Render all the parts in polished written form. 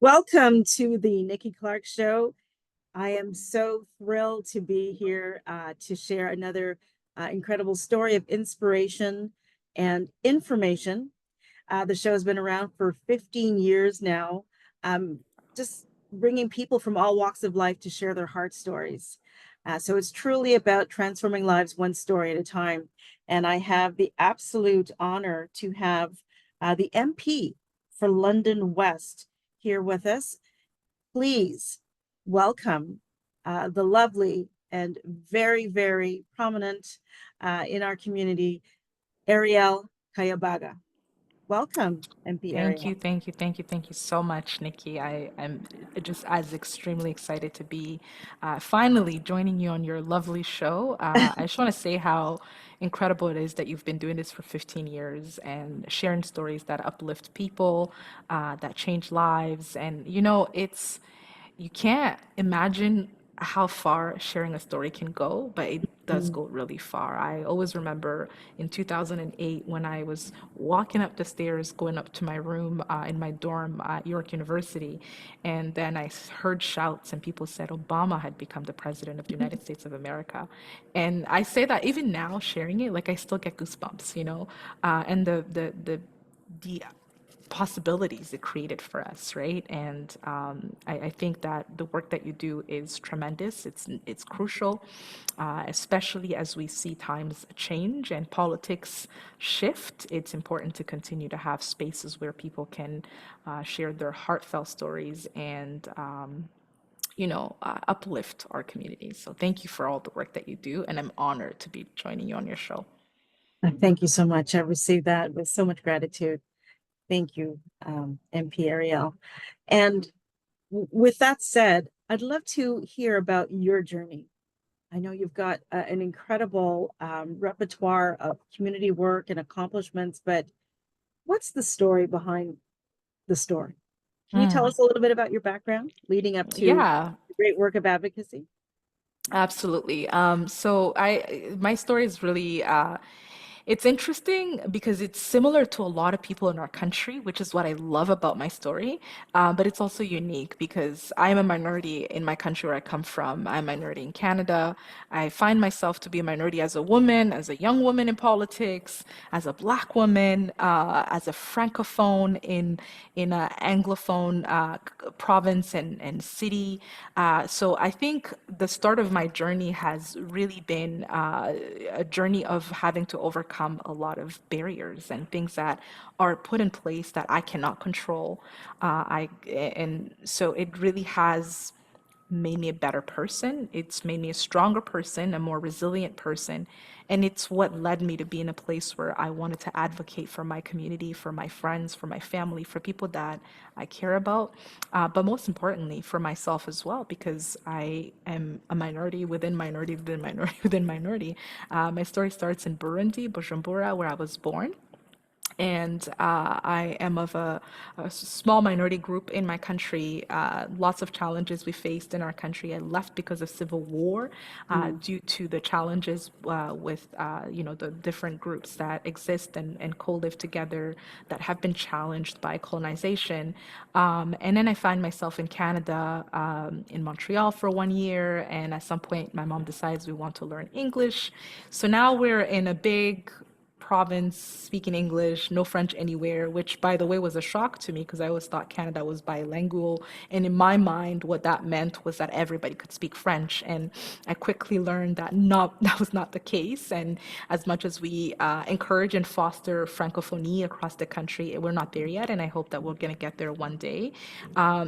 Welcome to the Nikki Clarke Show. I am so thrilled to be here to share another incredible story of inspiration and information. The show has been around for 15 years now, just bringing people from all walks of life to share their heart stories. So it's truly about transforming lives one story at a time. And I have the absolute honor to have the MP for London West here with us. Please welcome the lovely and very, very prominent in our community, Arielle Kayabaga. Welcome, MP Thank Arielle. you, thank you, thank you, thank you so much, Nikki. I'm just as extremely excited to be finally joining you on your lovely show. I just want to say how incredible it is that you've been doing this for 15 years and sharing stories that uplift people, that change lives. And you can't imagine how far sharing a story can go, but it does Mm. go really far. I always remember in 2008 when I was walking up the stairs, going up to my room in my dorm at York University, and then heard shouts and people said Obama had become the president of the United States of America. And I say that even now, sharing it, like I still get goosebumps, and the possibilities it created for us, right? And I think that the work that you do is tremendous. It's crucial, especially as we see times change and politics shift. It's important to continue to have spaces where people can share their heartfelt stories and uplift our communities. So thank you for all the work that you do, and I'm honored to be joining you on your show. Thank you so much. I received that with so much gratitude. Thank you, MP Arielle. And with that said, I'd love to hear about your journey. I know you've got an incredible repertoire of community work and accomplishments, but what's the story behind the story? Can you tell Mm. us a little bit about your background leading up to Yeah, the great work of advocacy? absolutely. My story is really, it's interesting because it's similar to a lot of people in our country, which is what I love about my story. But it's also unique because I am a minority in my country where I come from. I'm a minority in Canada. I find myself to be a minority as a woman, as a young woman in politics, as a black woman, as a francophone in an anglophone province and city. So I think the start of my journey has really been a journey of having to overcome a lot of barriers and things that are put in place that I cannot control. And so it really has made me a better person. It's made me a stronger person, a more resilient person. And it's what led me to be in a place where I wanted to advocate for my community, for my friends, for my family, for people that I care about. But most importantly, for myself as well, because I am a minority within minority within minority within minority. My story starts in Burundi, Bujumbura, where I was born. And I am of a small minority group in my country. Lots of challenges we faced in our country. I left because of civil war, Mm. due to the challenges with the different groups that exist and co-live together that have been challenged by colonization. And then I find myself in Canada, in Montreal for 1 year, and at some point my mom decides we want to learn English. So now we're in a big province speaking English, no French anywhere, which by the way was a shock to me because I always thought Canada was bilingual. And in my mind, what that meant was that everybody could speak French. And I quickly learned that that was not the case. And as much as we encourage and foster francophonie across the country, we're not there yet. And I hope that we're going to get there one day.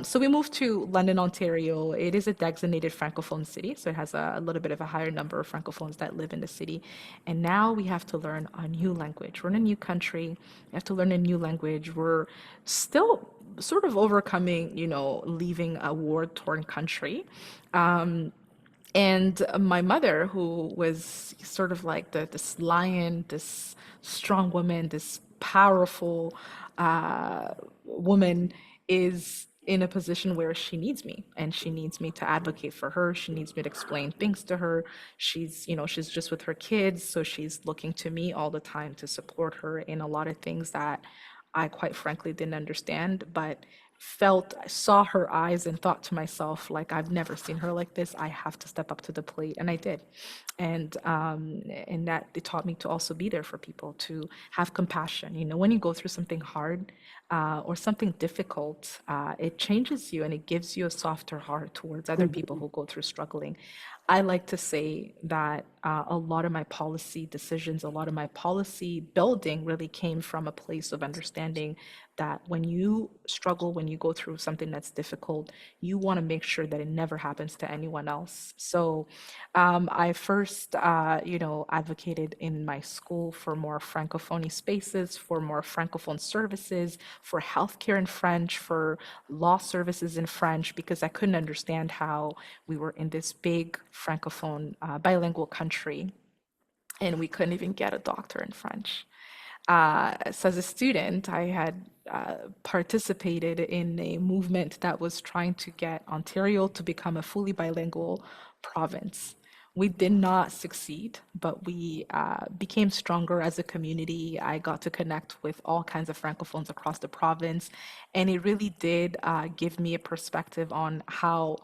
So we moved to London, Ontario. It is a designated francophone city, so it has a little bit of a higher number of francophones that live in the city. And now we have to learn a new language. We're in a new country. We have to learn a new language. We're still sort of overcoming, leaving a war-torn country. And my mother, who was sort of like this lion, this strong woman, this powerful woman, is in a position where she needs me and she needs me to advocate for her. She needs me to explain things to her. She's just with her kids, so she's looking to me all the time to support her in a lot of things that I quite frankly didn't understand. But I saw her eyes and thought to myself, like, I've never seen her like this. I have to step up to the plate, and I did. And that it taught me to also be there for people, to have compassion. You know, when you go through something hard or something difficult, it changes you and it gives you a softer heart towards other people Mhm. who go through struggling. I like to say that a lot of my policy decisions, a lot of my policy building really came from a place of understanding that when you struggle, when you go through something that's difficult, you want to make sure that it never happens to anyone else. So I first, advocated in my school for more francophone spaces, for more francophone services, for healthcare in French, for law services in French, because I couldn't understand how we were in this big francophone bilingual country and we couldn't even get a doctor in French. So as a student, I had participated in a movement that was trying to get Ontario to become a fully bilingual province. We did not succeed, but we became stronger as a community. I got to connect with all kinds of francophones across the province, and it really did give me a perspective on how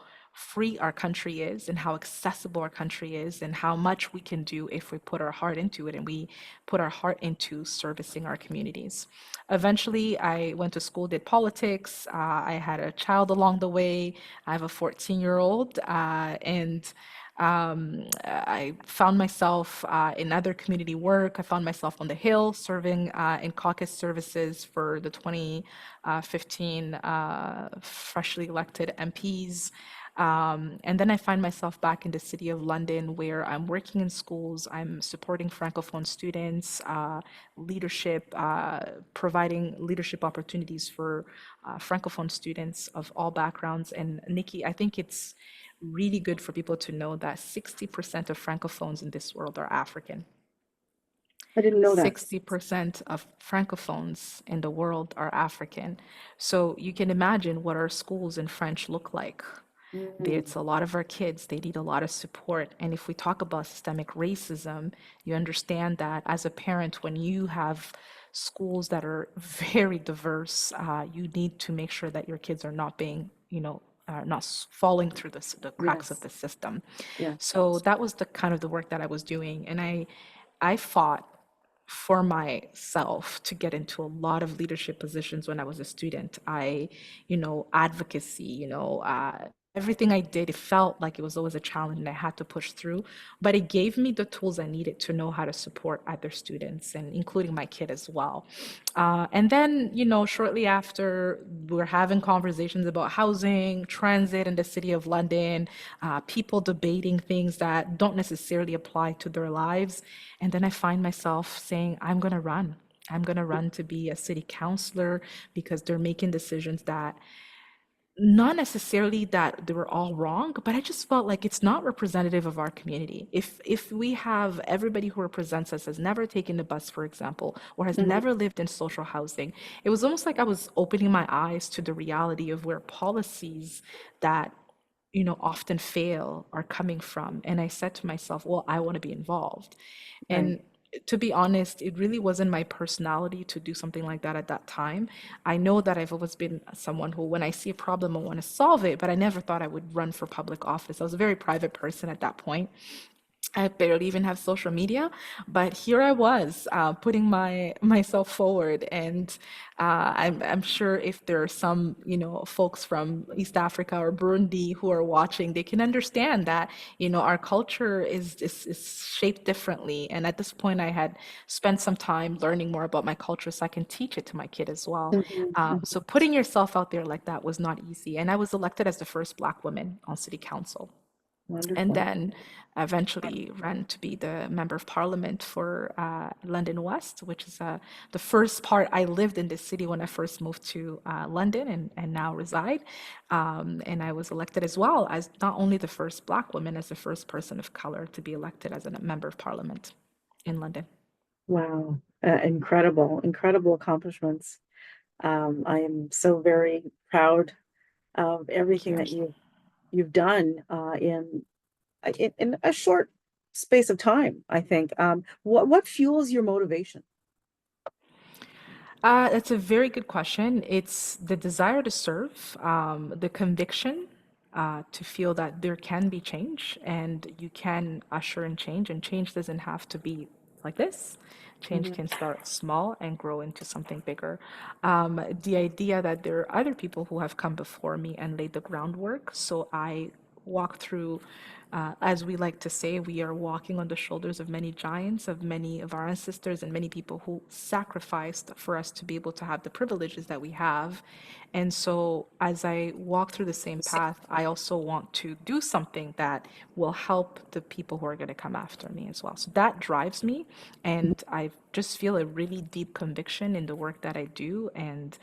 free our country is and how accessible our country is and how much we can do if we put our heart into it and we put our heart into servicing our communities. Eventually, I went to school, did politics. I had a child along the way. I have a 14-year-old, and I found myself in other community work. I found myself on the Hill serving in caucus services for the 2015 freshly elected MPs. And then I find myself back in the city of London where I'm working in schools, I'm supporting Francophone students, leadership, providing leadership opportunities for Francophone students of all backgrounds. And Nikki, I think it's really good for people to know that 60% of Francophones in this world are African. I didn't know that. 60% of Francophones in the world are African. So you can imagine what our schools in French look like. Mm, It's a lot of our kids, they need a lot of support. And if we talk about systemic racism, you understand that as a parent, when you have schools that are very diverse, you need to make sure that your kids are not being, not falling through the cracks of yes, the system. yes. So that was the kind of the work that I was doing. And I fought for myself to get into a lot of leadership positions when I was a student. Advocacy, everything I did, it felt like it was always a challenge and I had to push through, but it gave me the tools I needed to know how to support other students and including my kid as well. And then, shortly after, we're having conversations about housing, transit in the city of London, people debating things that don't necessarily apply to their lives. And then I find myself saying, I'm going to run. I'm going to run to be a city councillor because they're making decisions that not necessarily that they were all wrong, but I just felt like it's not representative of our community. If we have everybody who represents us has never taken the bus, for example, or has Mhm. never lived in social housing, it was almost like I was opening my eyes to the reality of where policies that often fail are coming from. And I said to myself, well, I want to be involved. Right. And to be honest, it really wasn't my personality to do something like that at that time. I know that I've always been someone who, when I see a problem, I want to solve it, but I never thought I would run for public office. I was a very private person at that point. I barely even have social media, but here I was putting myself forward, and I'm sure if there are some folks from East Africa or Burundi who are watching, they can understand that our culture is shaped differently. And at this point, I had spent some time learning more about my culture, so I can teach it to my kid as well. Mhm, So mhm. putting yourself out there like that was not easy, and I was elected as the first Black woman on City Council and Wonderful. then eventually ran to be the member of parliament for London West, which is the first part. I lived in this city when I first moved to London and now reside. And I was elected as well as not only the first Black woman, as the first person of color to be elected as a member of parliament in London. Wow. Incredible, incredible accomplishments. I am so very proud of Thank everything you. that you've done in a short space of time, I think. What fuels your motivation? That's a very good question. It's the desire to serve, the conviction to feel that there can be change and you can usher in change, and change doesn't have to be like this. Change Mhm. can start small and grow into something bigger. The idea that there are other people who have come before me and laid the groundwork, so I walk through, as we like to say, we are walking on the shoulders of many giants, of many of our ancestors, and many people who sacrificed for us to be able to have the privileges that we have. And so, as I walk through the same path, I also want to do something that will help the people who are going to come after me as well. So that drives me, and I just feel a really deep conviction in the work that I do. And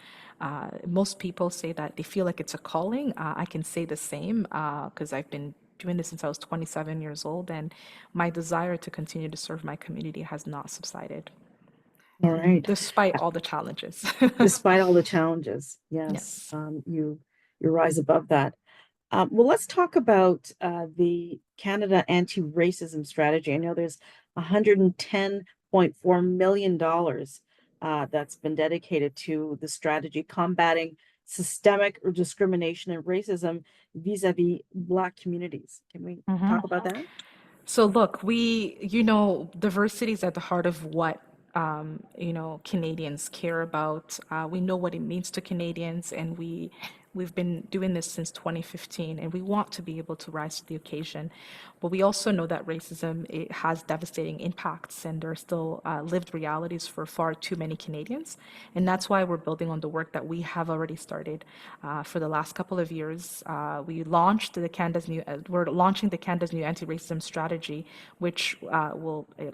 most people say that they feel like it's a calling. I can say the same because I've been doing this since I was 27 years old, and my desire to continue to serve my community has not subsided, All right. despite all the challenges. Despite all the challenges, yes, Yes. you rise above that. Well, let's talk about the Canada anti-racism strategy. I know there's $110.4 million that's been dedicated to the strategy combating systemic or discrimination and racism vis-a-vis Black communities. Can we talk about that? So look, diversity is at the heart of what Canadians care about. We know what it means to Canadians, and we've been doing this since 2015, and we want to be able to rise to the occasion. But we also know that racism, it has devastating impacts, and there are still lived realities for far too many Canadians, and that's why we're building on the work that we have already started for the last couple of years. We're launching the Canada's new anti-racism strategy, which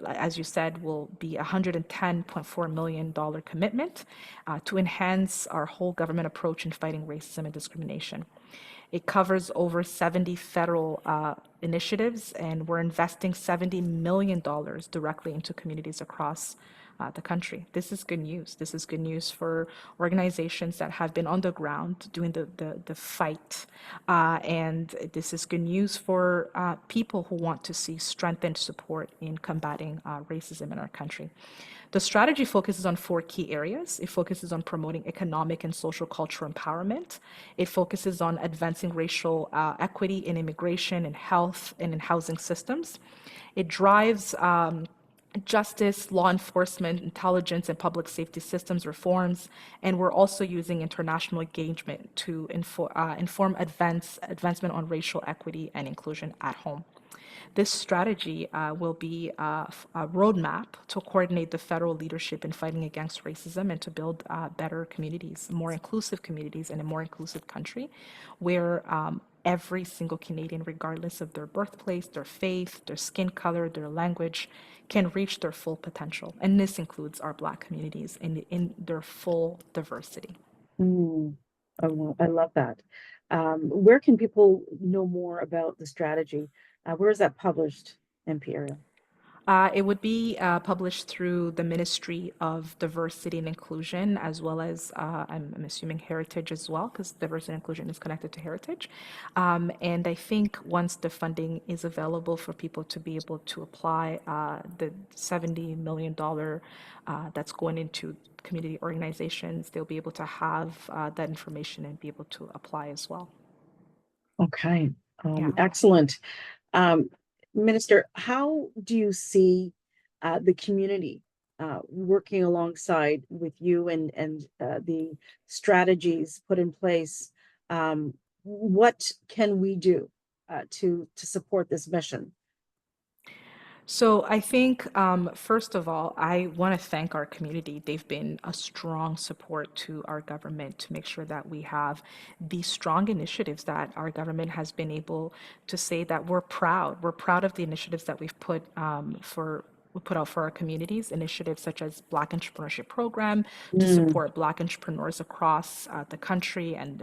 as you said, will be a $110.4 million commitment to enhance our whole government approach in fighting racism and discrimination. It covers over 70 federal initiatives, and we're investing $70 million directly into communities across the country. This is good news. This is good news for organizations that have been on the ground doing the fight. And this is good news for people who want to see strengthened support in combating racism in our country. The strategy focuses on four key areas. It focuses on promoting economic and social cultural empowerment. It focuses on advancing racial equity in immigration and health and in housing systems. It drives justice, law enforcement, intelligence, and public safety systems reforms. And we're also using international engagement to inform advancement on racial equity and inclusion at home. This strategy will be a roadmap to coordinate the federal leadership in fighting against racism and to build better communities, more inclusive communities, and a more inclusive country where every single Canadian, regardless of their birthplace, their faith, their skin color, their language, can reach their full potential. And this includes our Black communities in their full diversity. Mm. Oh, well, I love that. Where can people know more about the strategy? Where is that published, Imperial? It would be published through the Ministry of Diversity and Inclusion, as well as I'm assuming Heritage as well, because diversity and inclusion is connected to Heritage. And I think once the funding is available for people to be able to apply, the $70 million that's going into community organizations, they'll be able to have that information and be able to apply as well. Okay, Yeah. excellent. Um, Minister, how do you see the community working alongside with you and the strategies put in place? What can we do to support this mission? So I think, first of all, I want to thank our community. They've been a strong support to our government to make sure that we have these strong initiatives that our government has been able to say that we're proud. We're proud of the initiatives that we put out for our communities, initiatives such as Black Entrepreneurship Program to Mm, support Black entrepreneurs across the country and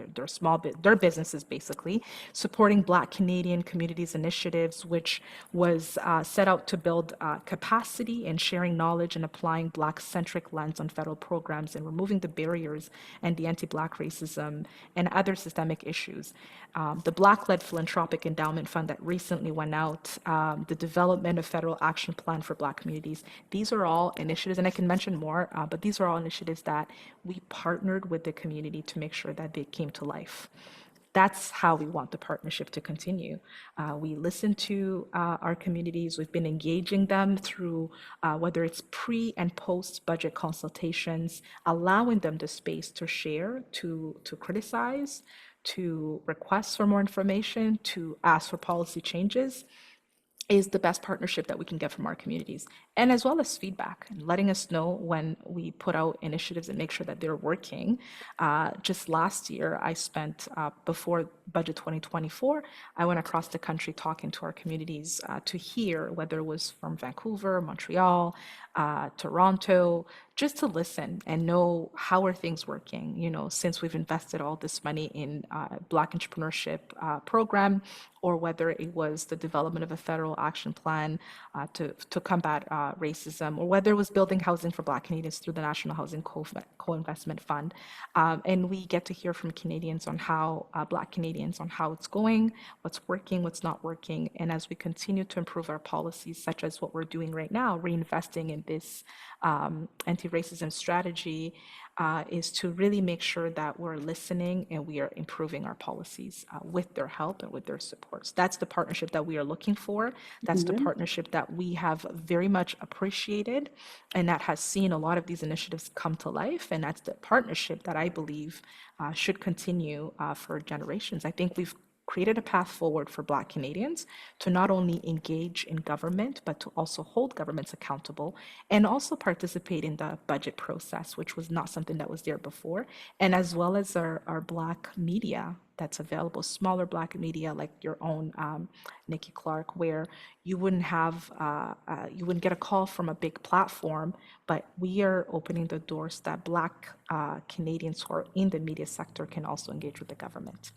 their businesses, basically supporting Black Canadian communities initiatives, which was set out to build capacity and sharing knowledge and applying Black-centric lens on federal programs and removing the barriers and the anti-Black racism and other systemic issues. The Black-led philanthropic endowment fund that recently went out, the development of federal action plan for Black Black communities. These are all initiatives, and I can mention more, but these are all initiatives that we partnered with the community to make sure that they came to life. That's how we want the partnership to continue. We listen to our communities. We've been engaging them through whether it's pre and post budget consultations, allowing them the space to share, to criticize, to request for more information, to ask for policy changes is the best partnership that we can get from our communities, and as well as feedback and letting us know when we put out initiatives and make sure that they're working. Just last year, I spent, before budget 2024, I went across the country talking to our communities to hear, whether it was from Vancouver, Montreal, Toronto, just to listen and know how are things working, since we've invested all this money in Black entrepreneurship program, or whether it was the development of a federal action plan to combat racism, or whether it was building housing for Black Canadians through the National Housing Co-Investment Fund. And we get to hear from Canadians on how, Black Canadians, on how it's going, what's working, what's not working. And as we continue to improve our policies, such as what we're doing right now, reinvesting in this anti-racism strategy, is to really make sure that we're listening and we are improving our policies with their help and with their supports. That's the partnership that we are looking for. That's the partnership that we have very much appreciated and that has seen a lot of these initiatives come to life. And that's the partnership that I believe should continue for generations. I think we've created a path forward for Black Canadians to not only engage in government, but to also hold governments accountable and also participate in the budget process, which was not something that was there before, and as well as our Black media that's available, smaller Black media like your own Nikki Clarke, where you wouldn't get a call from a big platform, but we are opening the doors that Black Canadians who are in the media sector can also engage with the government.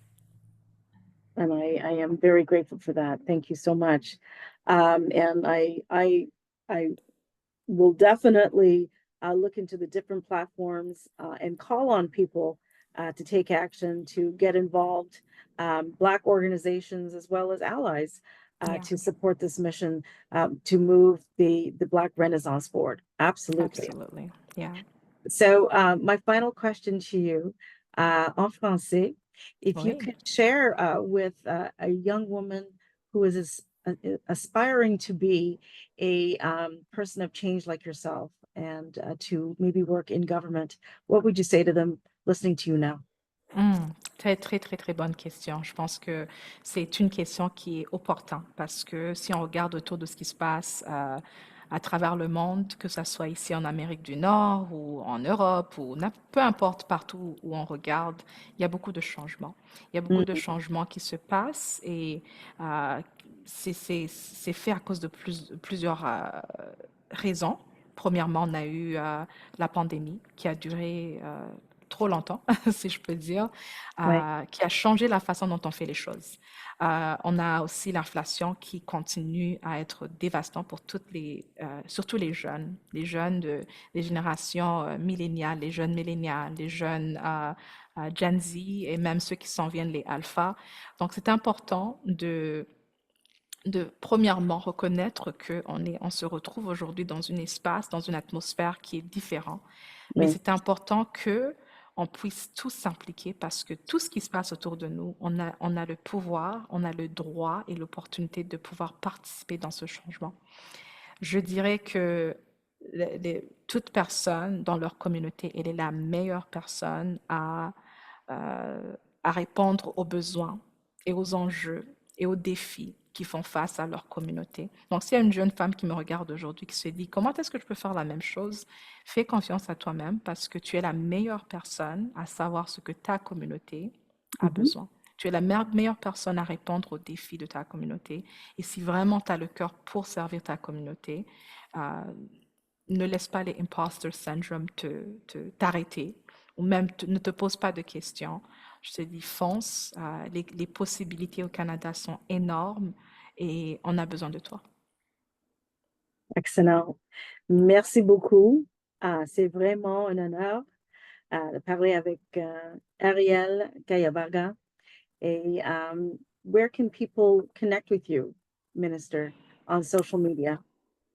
And I am very grateful for that. Thank you so much. And I will definitely look into the different platforms and call on people to take action, to get involved, Black organizations as well as allies Yeah, to support this mission to move the Black Renaissance forward. Absolutely. absolutely. Yeah. So my final question to you, en français, if you Oui. could share with a young woman who is aspiring to be a person of change like yourself and to maybe work in government, what would you say to them listening to you now? Très, très, très, très bonne question. Je pense que c'est une question qui est opportune parce que si on regarde autour de ce qui se passe à travers le monde, que ce soit ici en Amérique du Nord ou en Europe ou peu importe partout où on regarde, il y a beaucoup de changements. Il y a beaucoup de Mm, changements qui se passent et euh, c'est fait à cause de plusieurs raisons. Premièrement, on a eu la pandémie qui a duré trop longtemps, si je peux dire, ouais, qui a changé la façon dont on fait les choses. On a aussi l'inflation qui continue à être dévastante pour surtout les jeunes des générations milléniales, les jeunes millénials, les jeunes Gen Z et même ceux qui s'en viennent, les alpha. Donc, c'est important de premièrement reconnaître on se retrouve aujourd'hui dans un espace, dans une atmosphère qui est différente. Mais ouais, c'est important que on puisse tous s'impliquer parce que tout ce qui se passe autour de nous, on a le pouvoir, on a le droit et l'opportunité de pouvoir participer dans ce changement. Je dirais que toute personne dans leur communauté, elle est la meilleure personne à répondre aux besoins et aux enjeux et aux défis qui font face à leur communauté. Donc, s'il y a une jeune femme qui me regarde aujourd'hui qui se dit, comment est-ce que je peux faire la même chose? Fais confiance à toi-même parce que tu es la meilleure personne à savoir ce que ta communauté a mhm. besoin. Tu es la meilleure personne à répondre aux défis de ta communauté. Et si vraiment tu as le cœur pour servir ta communauté, euh, ne laisse pas les imposter syndrome t'arrêter ou même ne te pose pas de questions. Je te dis, fonce. Les possibilités au Canada sont énormes et on a besoin de toi. Excellent. Merci beaucoup. C'est vraiment un honneur de parler avec Arielle Kayabaga. A where can people connect with you, Minister, on social media?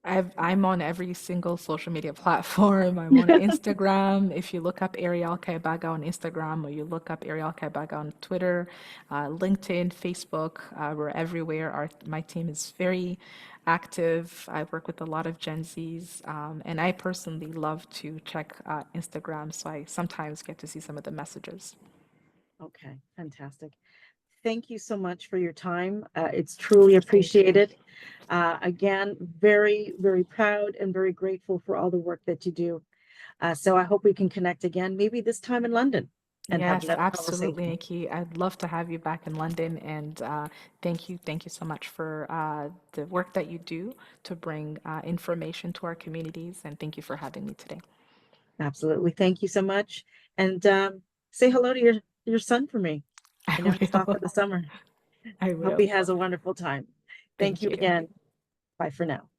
I'm on every single social media platform. I'm on Instagram. If you look up Arielle Kayabaga on Instagram or you look up Arielle Kayabaga on Twitter, LinkedIn, Facebook, we're everywhere. My team is very active. I work with a lot of Gen Zs, and I personally love to check Instagram, so I sometimes get to see some of the messages. Okay, fantastic. Thank you so much for your time. It's truly Thank you. appreciated. Again, very, very proud and very grateful for all the work that you do. So I hope we can connect again, maybe this time in London, and have Yes, another absolutely, conversation. Nikki. I'd love to have you back in London, and thank you so much for the work that you do to bring information to our communities, and thank you for having me today. Absolutely. Thank you so much. And say hello to your son for me. I I know he's off for will. the summer. I Hope will. he has a wonderful time. Thank Thank you you. again. Bye for now.